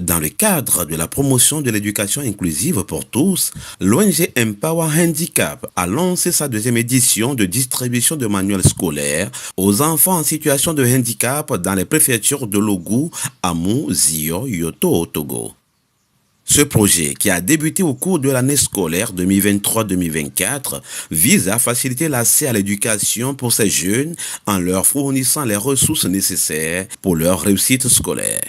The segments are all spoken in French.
Dans le cadre de la promotion de l'éducation inclusive pour tous, l'ONG Empower Handicap a lancé sa deuxième édition de distribution de manuels scolaires aux enfants en situation de handicap dans les préfectures de Logou, Amou, Zio, Yoto au Togo. Ce projet, qui a débuté au cours de l'année scolaire 2023-2024, vise à faciliter l'accès à l'éducation pour ces jeunes en leur fournissant les ressources nécessaires pour leur réussite scolaire.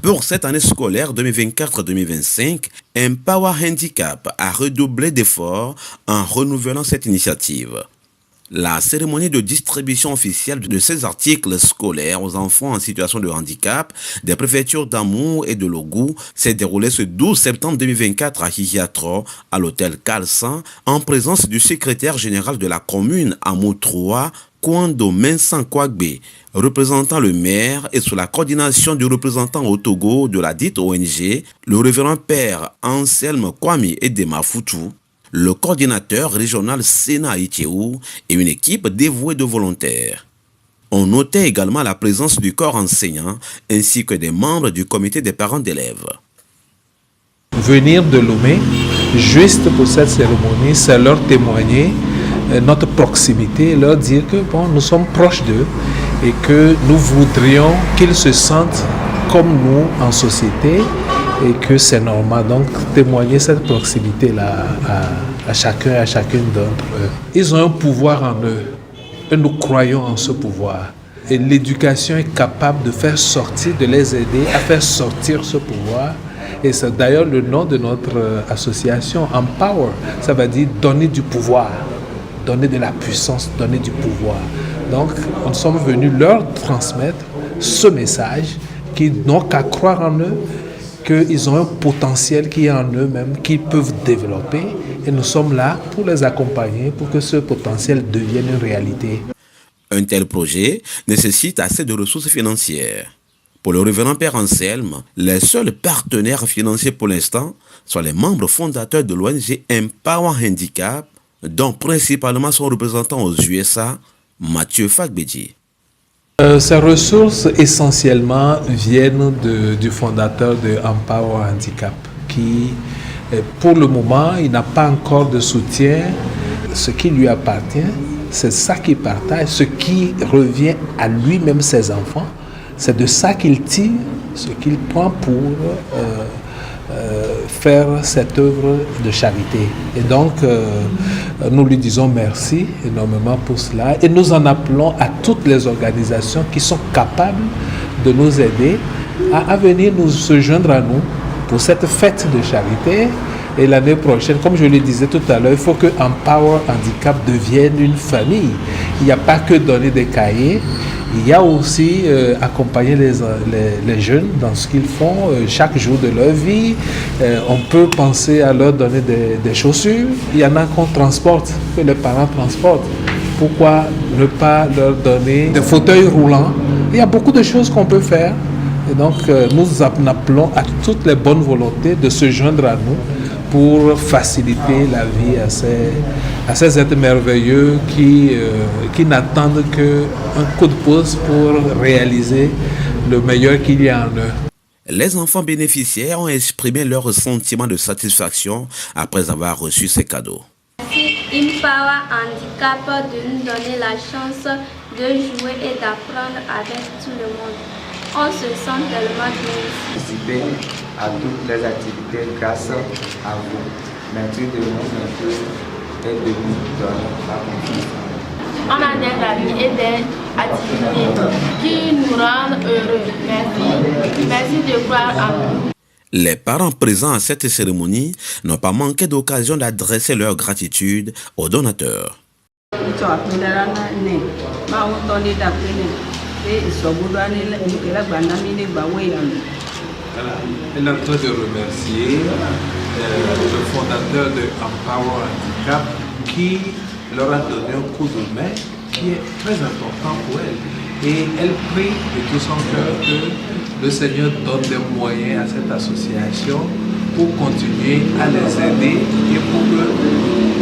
Pour cette année scolaire 2024-2025, Empower Handicap a redoublé d'efforts en renouvelant cette initiative. La cérémonie de distribution officielle de ces articles scolaires aux enfants en situation de handicap des préfectures d'Amou et de Logou s'est déroulée ce 12 septembre 2024 à Hihiatro, à l'hôtel Kalsan, en présence du secrétaire général de la commune Amou 3, Kwando Mensan Kwagbe, représentant le maire, et sous la coordination du représentant au Togo de la dite ONG, le révérend père Anselme Kwame Edema Foutou, le coordinateur régional Sénat Itiéou et une équipe dévouée de volontaires. On notait également la présence du corps enseignant ainsi que des membres du comité des parents d'élèves. Venir de Lomé, juste pour cette cérémonie, c'est leur témoigner notre proximité, leur dire que nous sommes proches d'eux et que nous voudrions qu'ils se sentent comme nous en société et que c'est normal. Donc témoigner cette proximité-là à chacun et à chacune d'entre eux. Ils ont un pouvoir en eux et nous croyons en ce pouvoir. Et l'éducation est capable de faire sortir, de les aider à faire sortir ce pouvoir. Et c'est d'ailleurs le nom de notre association, Empower. Ça veut dire donner du pouvoir, donner de la puissance, donner du pouvoir. Donc nous sommes venus leur transmettre ce message qu'ils n'ont qu'à croire en eux, qu'ils ont un potentiel qui est en eux-mêmes, qu'ils peuvent développer. Et nous sommes là pour les accompagner, pour que ce potentiel devienne une réalité. Un tel projet nécessite assez de ressources financières. Pour le révérend père Anselme, les seuls partenaires financiers pour l'instant sont les membres fondateurs de l'ONG Empower Handicap, dont principalement son représentant aux USA, Mathieu Fagbedji. Ces ressources essentiellement viennent du fondateur de Empower Handicap qui, pour le moment, il n'a pas encore de soutien. Ce qui lui appartient, c'est ça qu'il partage, ce qui revient à lui-même, ses enfants. C'est de ça qu'il tire, ce qu'il prend pour faire cette œuvre de charité. Et donc, nous lui disons merci énormément pour cela. Et nous en appelons à toutes les organisations qui sont capables de nous aider à venir se joindre à nous pour cette fête de charité. Et l'année prochaine, comme je le disais tout à l'heure, il faut que Empower Handicap devienne une famille. Il n'y a pas que donner des cahiers, il y a aussi accompagner les jeunes dans ce qu'ils font chaque jour de leur vie. On peut penser à leur donner des chaussures. Il y en a qu'on transporte, que les parents transportent. Pourquoi ne pas leur donner des fauteuils roulants? Il y a beaucoup de choses qu'on peut faire. Et donc, nous appelons à toutes les bonnes volontés de se joindre à nous pour faciliter la vie à ces êtres merveilleux qui n'attendent qu'un coup de pouce pour réaliser le meilleur qu'il y a en eux. Les enfants bénéficiaires ont exprimé leur sentiment de satisfaction après avoir reçu ces cadeaux. Merci Empower Handicap de nous donner la chance de jouer et d'apprendre avec tout le monde. On se sent tellement bien. Participer à toutes les activités grâce à vous. Merci de nous inclure et de nous donner la confiance. On a des amis et des activités qui nous rendent heureux. Merci. Merci de croire en nous. Les parents présents à cette cérémonie n'ont pas manqué d'occasion d'adresser leur gratitude aux donateurs. Elle est en train de remercier le fondateur de Empower Handicap qui leur a donné un coup de main qui est très important pour elle. Et elle prie de tout son cœur que le Seigneur donne des moyens à cette association pour continuer à les aider et pour que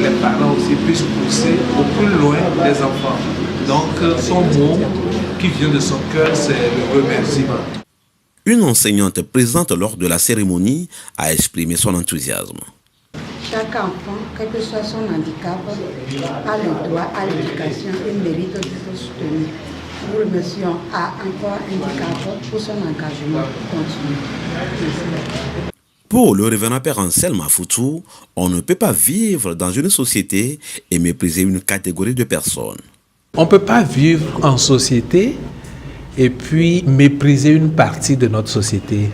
les parents aussi puissent pousser au plus loin les enfants. Donc son mot qui vient de son cœur, c'est le remerciement. Une enseignante présente lors de la cérémonie a exprimé son enthousiasme. Chaque enfant, quel que soit son handicap, a le droit à l'éducation et mérite d'être soutenu. Nous remercions à Empower Handicap pour son engagement continu. Merci. Pour le révérend Père Anselme Afoutou, on ne peut pas vivre dans une société et mépriser une catégorie de personnes. On ne peut pas vivre en société et puis mépriser une partie de notre société.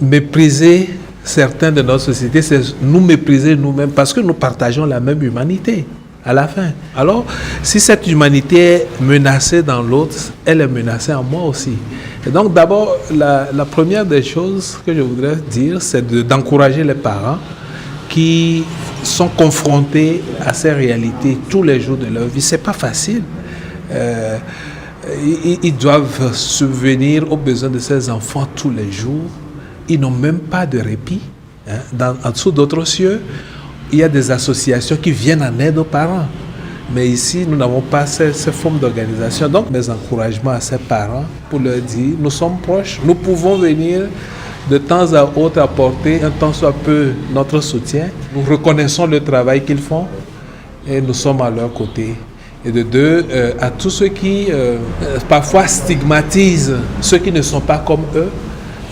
Mépriser certains de notre société, c'est nous mépriser nous-mêmes parce que nous partageons la même humanité à la fin. Alors, si cette humanité est menacée dans l'autre, elle est menacée en moi aussi. Et donc, d'abord, la première des choses que je voudrais dire, c'est d'encourager les parents qui sont confrontés à ces réalités tous les jours de leur vie. C'est pas facile. Ils doivent subvenir aux besoins de ces enfants tous les jours. Ils n'ont même pas de répit. En dessous d'autres cieux, il y a des associations qui viennent en aide aux parents. Mais ici, nous n'avons pas ces formes d'organisation. Donc, mes encouragements à ces parents pour leur dire, nous sommes proches, nous pouvons venir de temps à autre apporter un tant soit peu notre soutien. Nous reconnaissons le travail qu'ils font et nous sommes à leur côté. Et de deux, à tous ceux qui parfois stigmatisent ceux qui ne sont pas comme eux,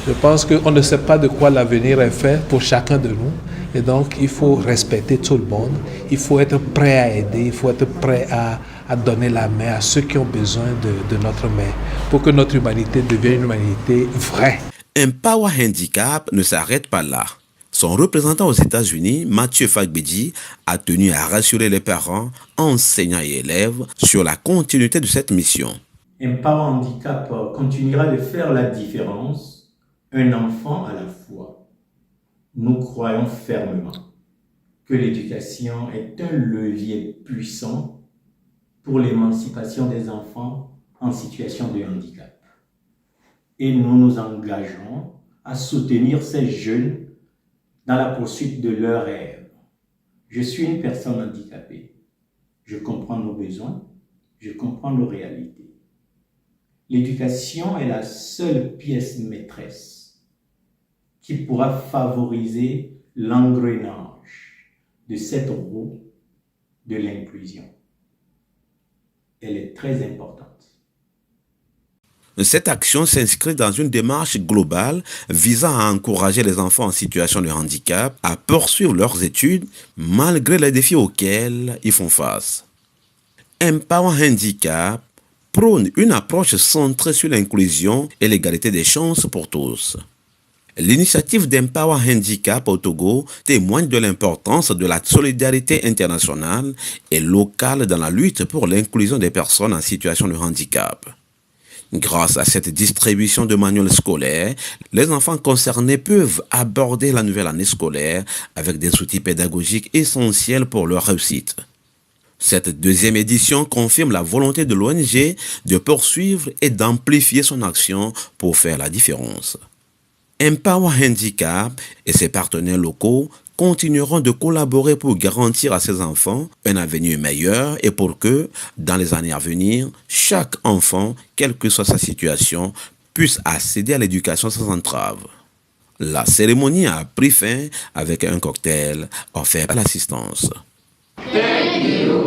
je pense qu'on ne sait pas de quoi l'avenir est fait pour chacun de nous. Et donc, il faut respecter tout le monde. Il faut être prêt à aider. Il faut être prêt à donner la main à ceux qui ont besoin de notre main pour que notre humanité devienne une humanité vraie. Empower Handicap ne s'arrête pas là. Son représentant aux États-Unis, Mathieu Fagbedi, a tenu à rassurer les parents, enseignants et élèves sur la continuité de cette mission. Empower Handicap continuera de faire la différence, un enfant à la fois. Nous croyons fermement que l'éducation est un levier puissant pour l'émancipation des enfants en situation de handicap. Et nous nous engageons à soutenir ces jeunes dans la poursuite de leurs rêves. Je suis une personne handicapée. Je comprends nos besoins, je comprends nos réalités. L'éducation est la seule pièce maîtresse qui pourra favoriser l'engrenage de cette roue de l'inclusion. Elle est très importante. Cette action s'inscrit dans une démarche globale visant à encourager les enfants en situation de handicap à poursuivre leurs études malgré les défis auxquels ils font face. Empower Handicap prône une approche centrée sur l'inclusion et l'égalité des chances pour tous. L'initiative d'Empower Handicap au Togo témoigne de l'importance de la solidarité internationale et locale dans la lutte pour l'inclusion des personnes en situation de handicap. Grâce à cette distribution de manuels scolaires, les enfants concernés peuvent aborder la nouvelle année scolaire avec des outils pédagogiques essentiels pour leur réussite. Cette deuxième édition confirme la volonté de l'ONG de poursuivre et d'amplifier son action pour faire la différence. Empower Handicap et ses partenaires locaux continueront de collaborer pour garantir à ces enfants un avenir meilleur et pour que, dans les années à venir, chaque enfant, quelle que soit sa situation, puisse accéder à l'éducation sans entrave. La cérémonie a pris fin avec un cocktail offert à l'assistance. Thank you.